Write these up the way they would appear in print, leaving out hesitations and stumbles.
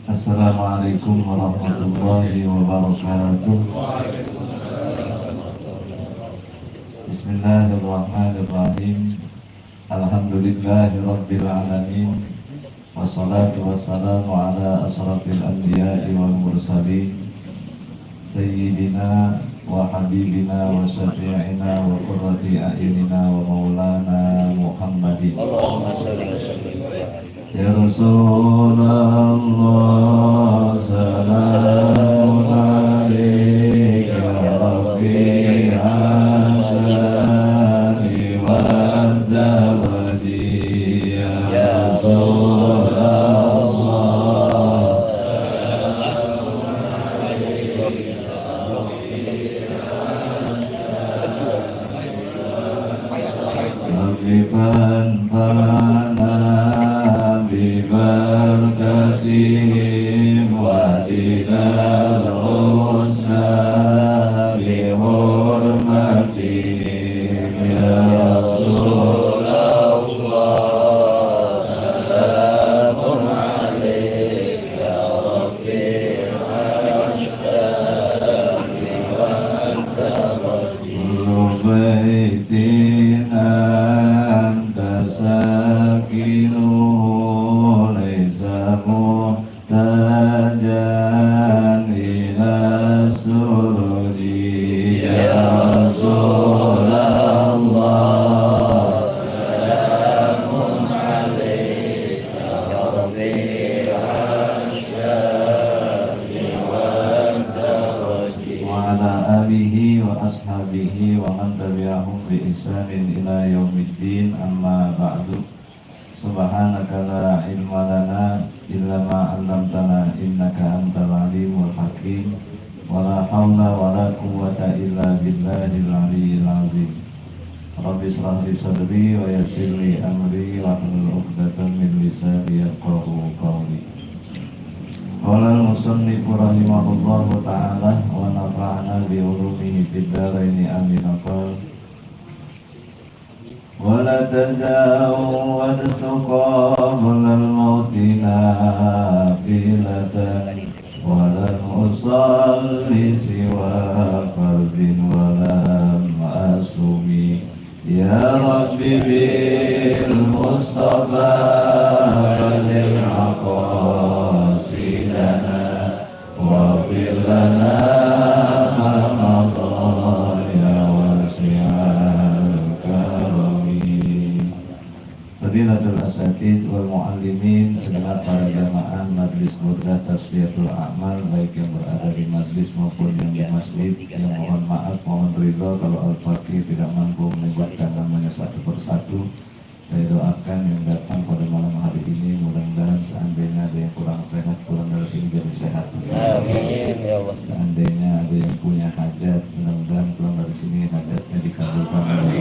Assalamualaikum warahmatullahi wabarakatuh. Bismillahirrahmanirrahim. Alhamdulillahirabbil alamin. Wassalatu wassalamu ala asrafil anbiya'i wal mursalin sayyidina wa habibina wa syafi'ina wa qurrati a'yunina wa maulana Muhammadin. Allahumma shalli wa sallim wa barik. Ya Rasulullah, salamun alaika ya Rabbi asani wa abdawadi. Ya Rasulullah, salamun alaika ya Rabbi bibarakatihim wa dinal husna bihurmatihim. Ya Rasulullah, salamun alaika ya Rabbi asyhadu wa anta kullu baitin anta sakinuhu laysa muhtajan ila sururi. Ya Rasulullah, salamun alaika ya Rabbi asyhadu wa anta rajim. Wa ala alihi wa ashabihi wa man tabi'ahum bi ihsanin ila yaumiddin. Amma ba'du. Subhanaka la ilma lana illa ma 'allamtana innaka antal alimul hakim. Wa la haula wa la quwwata illa billahil aliyyil azim. Rabbi shrah li sadri wa yassir li amri wa hlul 'uqdatam min lisani yafqahu qawli. Qala al-musannifu rahimahullahu ta'ala wa nafa'ana bi ulumihi fid dharaini amin. ولا تزاودت قبل الموت نافلة ولم أصلي سوى فرد ولم أصوم. يا ربي بالمصطفى بلغ مقاصدنا واغفر لنا ما مضى يا واسع Fadilatul asatid wal muallimin, segenap para jamaah Majlis Burdah Tasfiyatul A'mal, baik yang berada di majlis maupun yang di masjid, yang mohon maaf, mohon ridho kalau Al-Faqih tidak mampu menyebutkan namanya satu persatu. Saya doakan yang datang pada malam hari ini, mudah-mudahan seandainya ada yang kurang sehat, pulang dari sini jadi sehat. Amin ya Allah. Seandainya ada yang punya hajat, mudah-mudahan pulang dari sini hajatnya dikabulkan oleh Allah.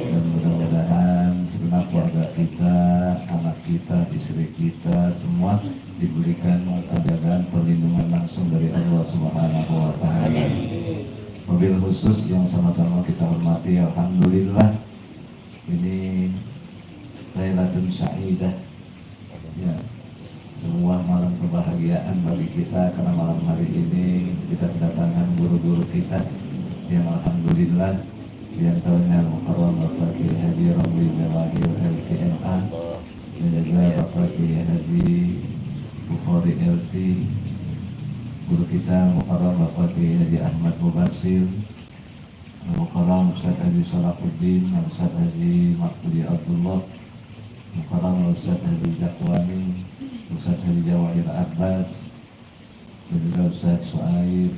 Dan mudah-mudahan segenap keluarga kita, anak kita, istri kita, semua diberikan penjagaan perlindungan langsung dari Allah Subhanahu wa Ta'ala. Mobil khusus yang sama-sama kita hormati, alhamdulillah ini Lailatul Sa'idah, ya, sebuah malam kebahagiaan bagi kita karena malam hari ini kita kedatangan guru-guru kita yang alhamdulillah di antaranya Al-Mukarram Bapak Kiai Haji Ramli Jawahir LCMA, dan juga Bapak Kiai Haji Bukhari LC, guru kita Al-Mukarram Bapak Kiai Haji Ahmad Mubasir, Al-Mukarram Ustaz Haji Salahuddin, Ustaz Haji Mahfudi Abdullah, Al-Mukarram Ustaz Haji Jakwani, Ustaz Haji Jawahir Abbas, dan juga Ustaz Su'aib,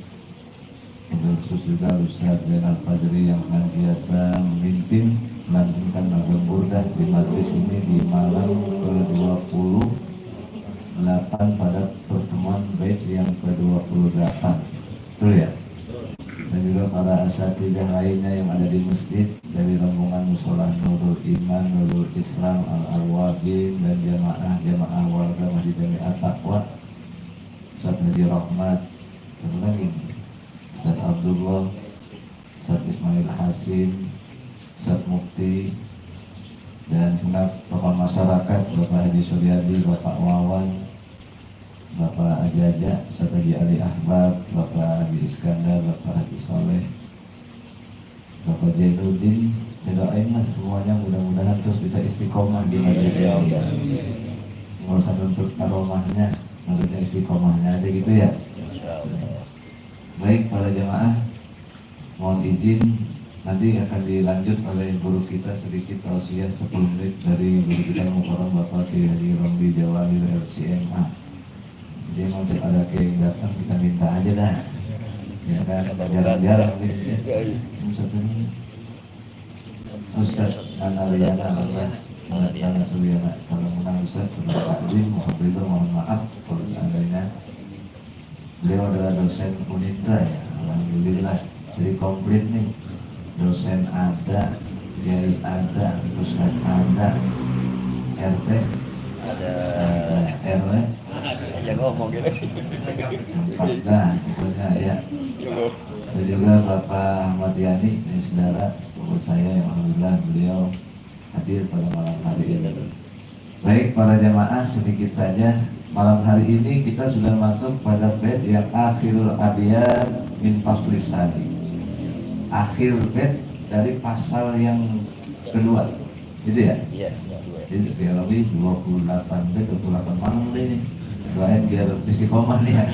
khusus juga Ustaz Zainal Fajri yang senantiasa memimpin melanjutkan malam burdah di majlis ini di malam ke-28 pada pertemuan bait yang ke-28. Betul ya? Dan juga para asatidzah lainnya yang ada di masjid dari rombongan Musholah Nurul Iman, Nurul Islam, Al-Arwabin, dan jamaah warga Masjid Jami'at Taqwa, Ustaz Haji Rahmat, satu lagi Ustaz Abdullah, Ustaz Ismail Hasim, Ustaz Mufti, dan segenap tokoh masyarakat, Bapak Haji Suryadi, Bapak Wawan, Bapak Ajaja, Ustaz Haji Ali Ahbab, Bapak Haji Iskandar, Bapak Haji Soleh, Bapak Jainuddin. Saya doain lah semuanya mudah-mudahan terus bisa istiqomah di majelis ini. Nggak usah nuntut karomahnya, nuntutnya istiqomahnya aja gitu ya. Baik para jamaah, mohon izin nanti akan dilanjut oleh guru kita sedikit tausiah 10 menit dari guru kita Mukarram Bapak Kiai Haji Romli Jawahir LCMA. Jadi mau ada yang datang kita minta aja dah, ya kan, jarang-jarang ini. Ustaz Analiana Allah Analiana Suryana, kalau menang Ustaz takdim mohon maaf kalau seandainya beliau adalah dosen Unitra ya, alhamdulillah. Jadi komplit nih, dosen ada, kiai ada, ustaz ada, RT ada, RW ya ngomong gitu. Nah, pokoknya ya. Dan juga Bapak Ahmad Yani, ini saudara saya yang alhamdulillah beliau hadir pada malam hari ini. Baik para jamaah, sedikit saja malam hari ini kita sudah masuk pada bait yang akhirul abiyat min faslis sadi. Akhir bait dari pasal yang kedua, gitu ya? Iya. Jadi lebih 28 bait, 28 malam ini. Doain biar istiqomah nih ya.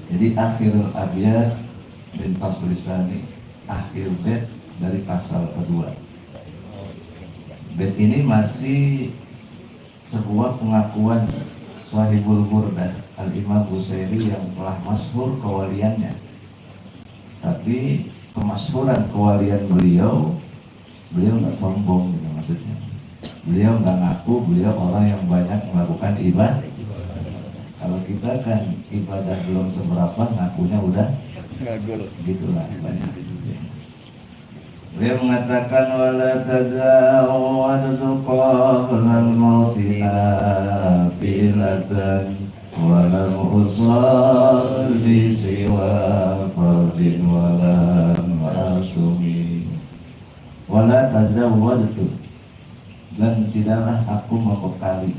Jadi akhirul abiyat min faslis sadi, akhir bait dari pasal kedua. Bait ini masih sebuah pengakuan Shahibul Burdah Al-Imam Busairi yang telah masyhur kewaliannya. Tapi kemasyhuran kewalian beliau nggak sombong gitu maksudnya. Beliau nggak ngaku beliau orang yang banyak melakukan ibadah. Kalau kita kan ibadah belum seberapa, ngakunya udah gitulah banyak. Beliau mengatakan wala tazawwadu qablal mauti nafilatan wala usalli siwa fardin wala ma'asumi wala tazawwadtu, dan tidaklah aku membekali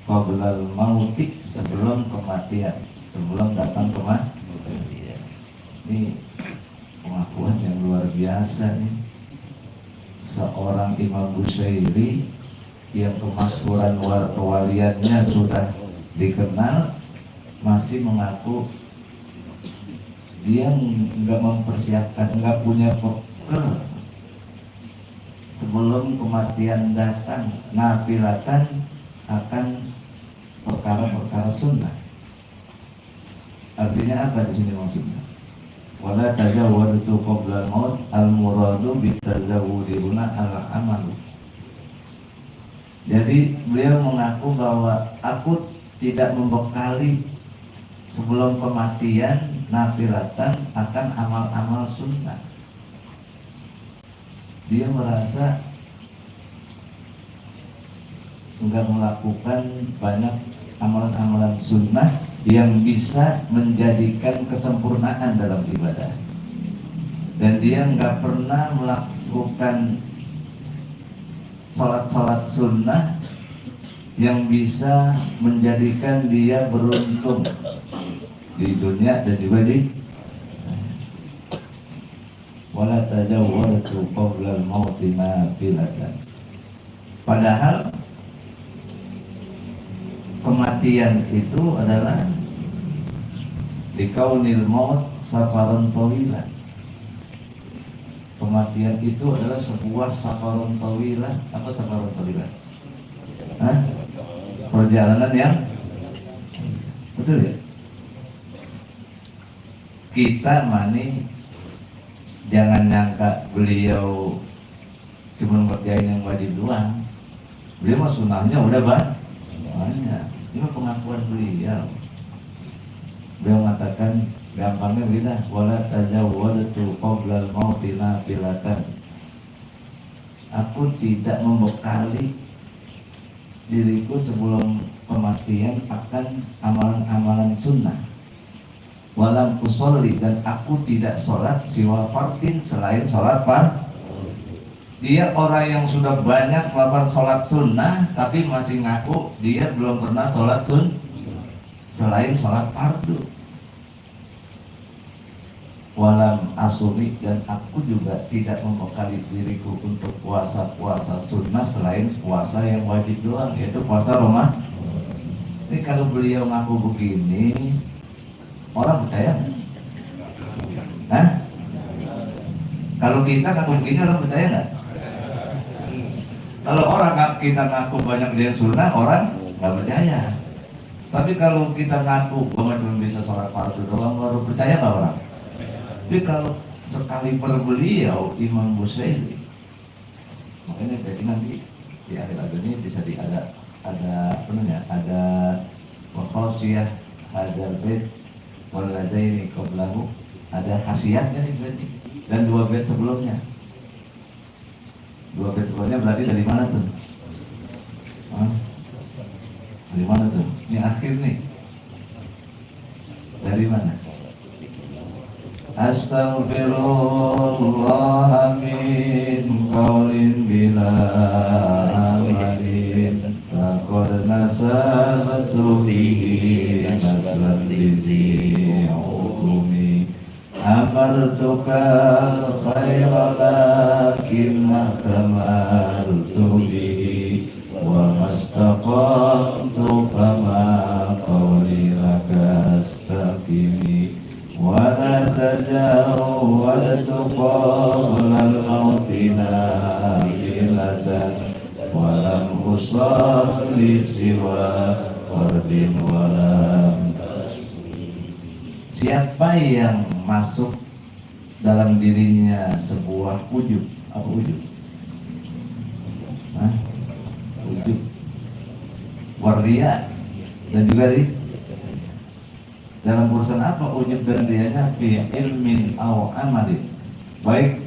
qablal mauti, sebelum kematian, sebelum datang kematian. Ini pengakuan yang luar biasa nih. Seorang Imam Busairi yang kemasyhuran kewaliannya sudah dikenal, masih mengaku dia nggak mempersiapkan, nggak punya bekal sebelum kematian datang, nafilatan akan perkara-perkara sunnah. Artinya apa di sini maksudnya? Wala tazawwadu qabla al-maut, al-muradu bitazawwudi huna al-amalu. Jadi beliau mengaku bahwa aku tidak membekali sebelum kematian nafilatan akan amal-amal sunnah. Dia merasa enggak melakukan banyak amalan-amalan sunnah yang bisa menjadikan kesempurnaan dalam ibadah. Dan dia enggak pernah melakukan sholat-sholat sunnah yang bisa menjadikan dia beruntung di dunia dan juga di wala tajawwaltu qabla al-mauti nafilatan. Padahal kematian itu adalah dikaunil maut safaran tawilan. Kematian itu adalah sebuah safaran tawilan. Apa safaran tawilan? Perjalanan yang betul ya. Kita mani jangan nyangka beliau cuma ngerjain yang wajib doang. Beliau mah sunnahnya udah banyak. Ini pengakuan beliau. Beliau mengatakan gampangnya begini, wala tajawwaltu qabla al-mauti nafilatan. Aku tidak membekali diriku sebelum kematian akan amalan-amalan sunnah. Walam usolli, dan aku tidak sholat siwa fardin selain sholat fard. Dia orang yang sudah banyak melakukan sholat sunnah, tapi masih ngaku dia belum pernah sholat selain sholat fardu. Walam asumi, dan aku juga tidak membekali diriku untuk puasa-puasa sunnah selain puasa yang wajib doang, yaitu puasa Ramadan. Jadi kalau beliau ngaku begini, orang percaya? Hah? Kalau kita ngaku begini, orang percaya nggak? Kalau kita ngaku banyak dia sunnah, orang nggak percaya. Tapi kalau kita ngaku bahwa cuma bisa sholat fardu doang, baru percaya nggak orang? Tapi kalau sekali per beliau Imam Busayri, makanya jadi nanti di akhir lagu ini bisa ada apa namanya, ada khosiyah, ada bait waladaini qablahu, ada khasiatnya nih berarti, dan dua bait sebelumnya. Dua bait sebelumnya berarti dari mana tuh? Hah? Dari mana tuh? Ini akhir nih. Dari mana? Astaghfirullah min qaulin bila amalin laqad nasabtu bihi naslan lidhi hukumi amartuka khaira lakinna kamartu bihi wa mastaqamtu fama qawli laka astaqimi wala tajawwaltu qabla al-mauti nafilatan walam usalli siwa fardin walam tasbih. Siapa yang masuk dalam dirinya sebuah ujub, apa ujub? Hah? Ujub, waria, dan juga dalam urusan apa ujub dan rianya? Fi ilmin aw amalin, baik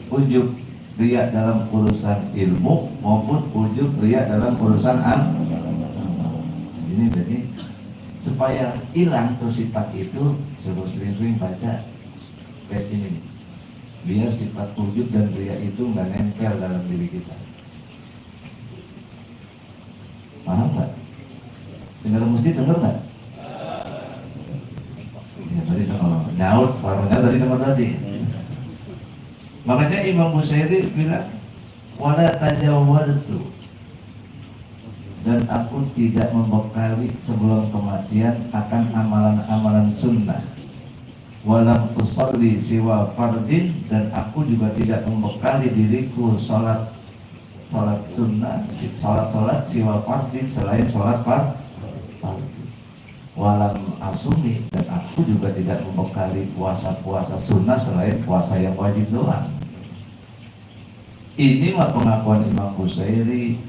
ujub riya dalam urusan ilmu maupun ujub riya dalam urusan amal. Ini jadi supaya hilang tuh sifat itu, sering-sering baca bait ini, biar sifat ujub dan riya itu nggak nempel dalam diri kita. Paham nggak? Tinggal mesti denger nggak? Ya, tadi nyaut, parahnya tadi dengar tadi. Makanya Imam Busayri bilang wala tajawwaltu, dan aku tidak membekali sebelum kematian akan amalan-amalan sunnah, walam usolli siwa fardin, dan aku juga tidak membekali diriku sholat sunnah, sholat siwa fardin, selain sholat fardu. Walam asumi, dan aku juga tidak membekali puasa-puasa sunnah selain puasa yang wajib doang. Ini mah pengakuan Imam Busayri.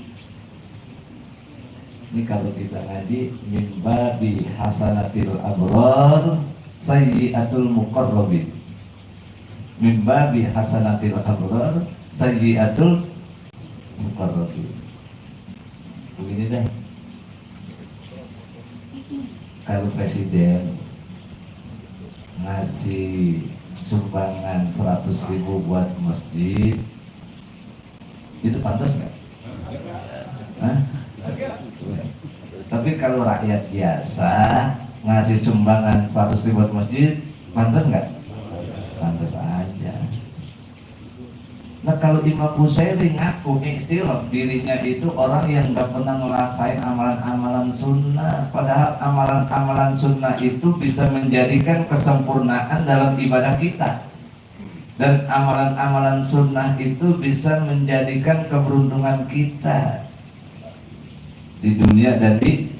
Ini kalau kita ngaji min babi hasanatil abrar sayyiatul muqarrabin. Min babi hasanatil abrar sayyiatul muqarrabin. Begini deh. Kalau presiden ngasih sumbangan 100.000 buat masjid, itu pantas nggak? Tapi kalau rakyat biasa ngasih sumbangan 100.000 buat masjid, pantas nggak? Pantas aja. Nah kalau Imam Busayri ngaku iktiraf dirinya itu orang yang nggak pernah ngelaksanain amalan-amalan sunnah, padahal amalan-amalan sunnah itu bisa menjadikan kesempurnaan dalam ibadah kita, dan amalan-amalan sunnah itu bisa menjadikan keberuntungan kita di dunia dan di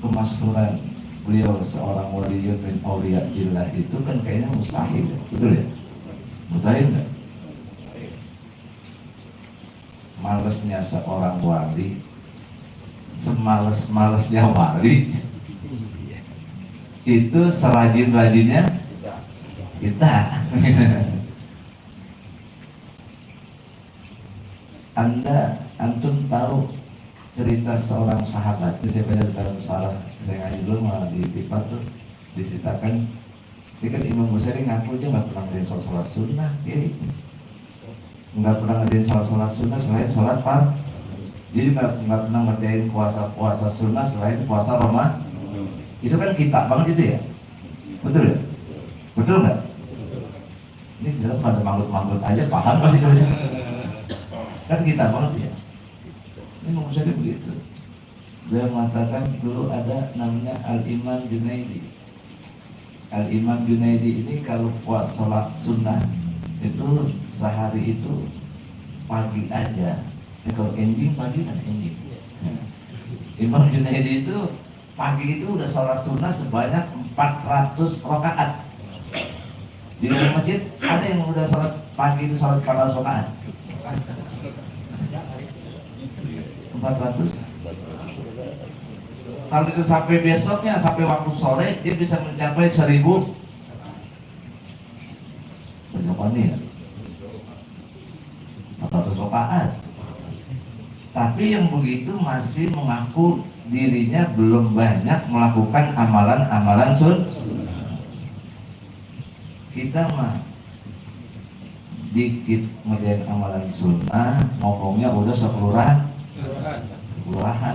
kemasyhuran. Beliau seorang waliyun min awliyaillah itu kan kayaknya mustahil, betul ya? Mustahil nggak? Malesnya seorang wali, semales-malesnya wali, itu serajin-rajinnya kita. Antum tahu cerita seorang sahabat, itu saya baca dalam salah saya ngaji dulu malah di Pipat tuh diceritakan Jadi kan Imam Ghazali ngaku dia nggak pernah ngadain sholat sunnah, nggak pernah ngadain sholat sunnah selain sholat fardu. Jadi nggak pernah ngerjain puasa sunnah selain puasa Ramadan. Itu kan kita banget itu ya, betul ya? Betul nggak? Ini kita pada manggut-manggut aja paham pasti kerja. Kan kita banget ya. Ini mau saya begitu. Dia mengatakan dulu ada namanya Al-Imam Junaidi. Al-Imam Junaidi ini kalau puas sholat sunnah itu sehari itu pagi aja. Kalau ending pagi kan ending. Imam Junaidi itu pagi itu udah sholat sunnah sebanyak 400 rakaat. Di masjid ada yang udah sholat pagi itu sholat 400 rakaat. 400. Kalau itu sampai besoknya, sampai waktu sore dia bisa mencapai 1000. Berapa ya? 400 rakaat. Tapi yang begitu masih mengaku dirinya belum banyak melakukan amalan-amalan sunnah. Kita mah dikit ngerjain amalan sunnah, ngomongnya udah sekelahan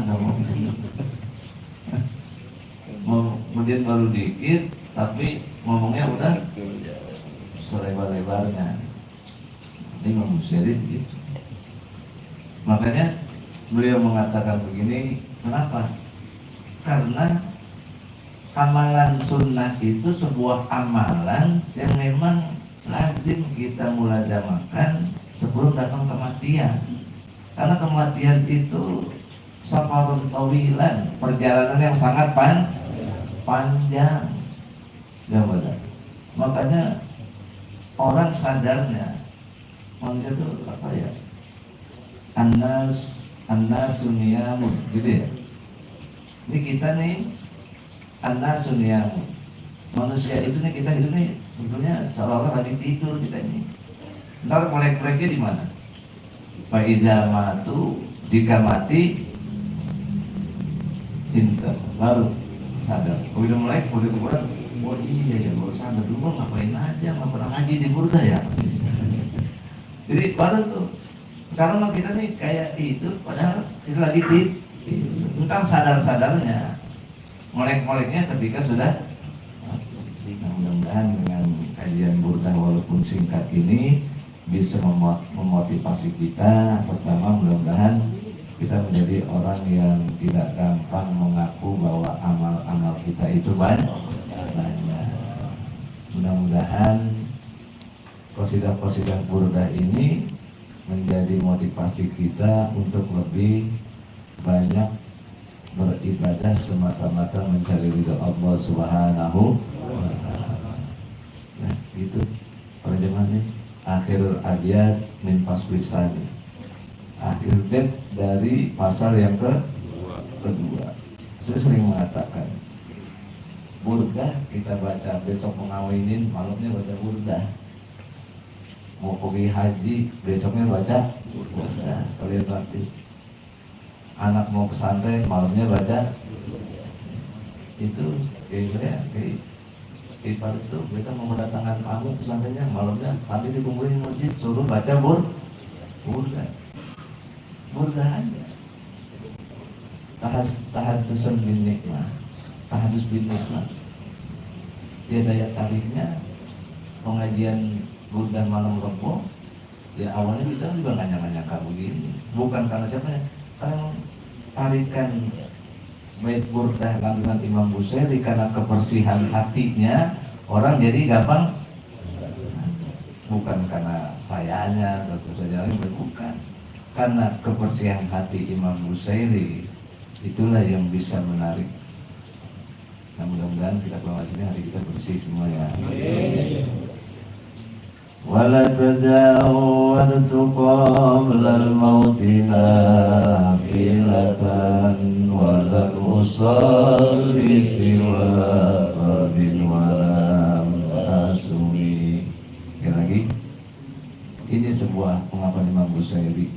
sama kemudian baru dikit, tapi ngomongnya udah selebar-lebarnya. Ini manusia gitu. Makanya beliau mengatakan begini, kenapa? Karena amalan sunnah itu sebuah amalan yang memang lazim kita mulazamakan sebelum datang kematian. Karena kematian itu safarun tawilan, perjalanan yang sangat panjang. Ya benar. Makanya orang sadarnya manusia itu apa ya? Annas suniyamun, gitu ya. Ini kita nih annas suniyamun. Manusia itu nih, kita hidup nih sebetulnya seolah-olah lagi tidur kita ini. Ntar melek-meleknya di mana? Faiza matu, jika mati inter baru sadar. Udah mulai kurang. Oh iya ya, baru sadar dulu ngapain aja, nggak pernah ngaji di Burda ya. Jadi baru tuh. Karena kita nih kayak itu, padahal itu lagi tentang sadar-sadarnya, molek-moleknya ketika sudah. Mudah-mudahan dengan kajian Burda walaupun singkat ini bisa memotivasi kita. Pertama, mudah-mudahan kita menjadi orang yang tidak gampang mengaku bahwa amal-amal kita itu banyak. Mudah-mudahan qasidah-qasidah Burda ini menjadi motivasi kita untuk lebih banyak beribadah semata-mata mencari ridha Allah Subhanahu wa ta'ala. Nah, gitu terjemahannya. Akhirul abyad min faslisani. Akhir bait dari pasal yang kedua. Saya sering mengatakan Burda kita baca besok mengawinin, malamnya baca Burda. Mau pergi haji, besoknya baca Burda. Kalian berarti anak mau pesantren, malamnya baca. Itu kayak Ipar itu kita mau mendatangkan tamu pesantrennya, malamnya sampai dikumpulin masjid, suruh baca Burda. Burda aja. Tahadusun bin nikmah, tahadus bin nikmah. Dia daya tariknya pengajian Burda malam Rebo. Ya awalnya kita juga nggak nyangka begini. Bukan karena siapa ya? Karena tarikan bait Burda lantunan Imam Busiri karena kebersihan hatinya orang jadi gampang. Bukan karena sayanya atau saja bukan. Karena kebersihan hati Imam Busiri itulah yang bisa menarik. Nah, mudah-mudahan kita pulang sini hari kita bersih semua ya. Wala tajawwadtu qabla al-mauti nafilatan wala usalli siwa radin wala asumi. Lagi ini sebuah pengakuan Imam Busiri.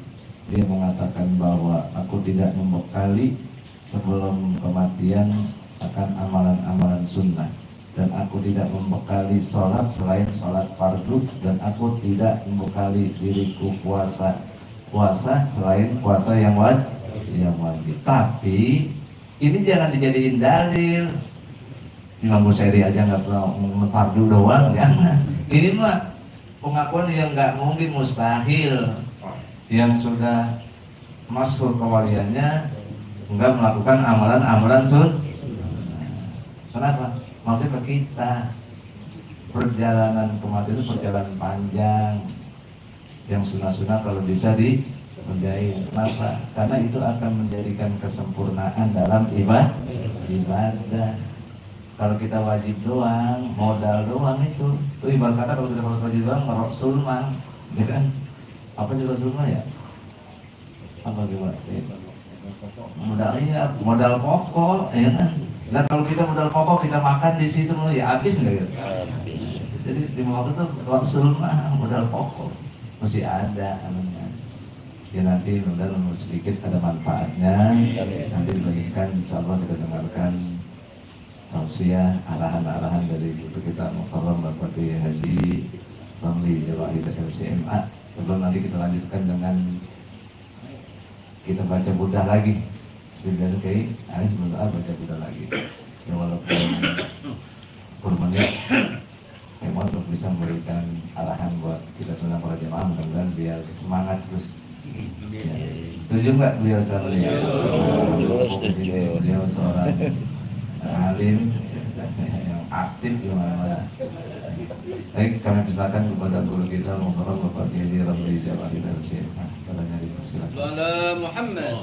Dia mengatakan bahwa aku tidak membekali sebelum kematian akan amalan-amalan sunnah. dan aku tidak membekali sholat selain sholat fardu, dan aku tidak membekali diriku puasa selain puasa yang wajib. Tapi ini jangan dijadiin dalil. Imam Busairi aja nggak pernah fardu doang, jangan. Ini mah pengakuan yang nggak mungkin, mustahil, yang sudah masyhur kewaliannya nggak melakukan amalan-amalan sunnah. Kenapa? Maksudnya ke kita, perjalanan kematian itu perjalanan panjang, yang sunnah-sunnah kalau bisa dikerjain. Kenapa? Karena itu akan menjadikan kesempurnaan dalam ibadah. Kalau kita wajib doang, modal doang itu ibarat kata kalau kita wajib doang ngerok sulman, ya kan? Apa juga sulman ya? Apa gimana? Modal pokok, ya kan? Nah kalau kita modal pokok, kita makan di situ ya habis nggak gitu? Habis. Jadi di waktu itu sulman modal pokok masih ada anunya. Ya nanti mudah sedikit ada manfaatnya. Nanti dibagikan, insya Allah kita dengarkan tausiah arahan-arahan dari guru kita Mukarram Bapak Haji Ramli Jawahi LCMA. Sebelum nanti kita lanjutkan dengan kita baca Buddha lagi. Sudah kayak ini sebentar baca Buddha lagi. Ya walaupun kurbannya memang untuk bisa memberikan arahan buat kita semua para jemaah, mudah-mudahan biar semangat terus. Ya. Setuju nggak beliau sekali? Beliau seorang alim yang aktif di mana-mana. Baik, kami persilakan kepada guru kita Mukarram Bapak Kiai Ramli Jawahi LCMA. Padanya dipersilakan. Muhammad.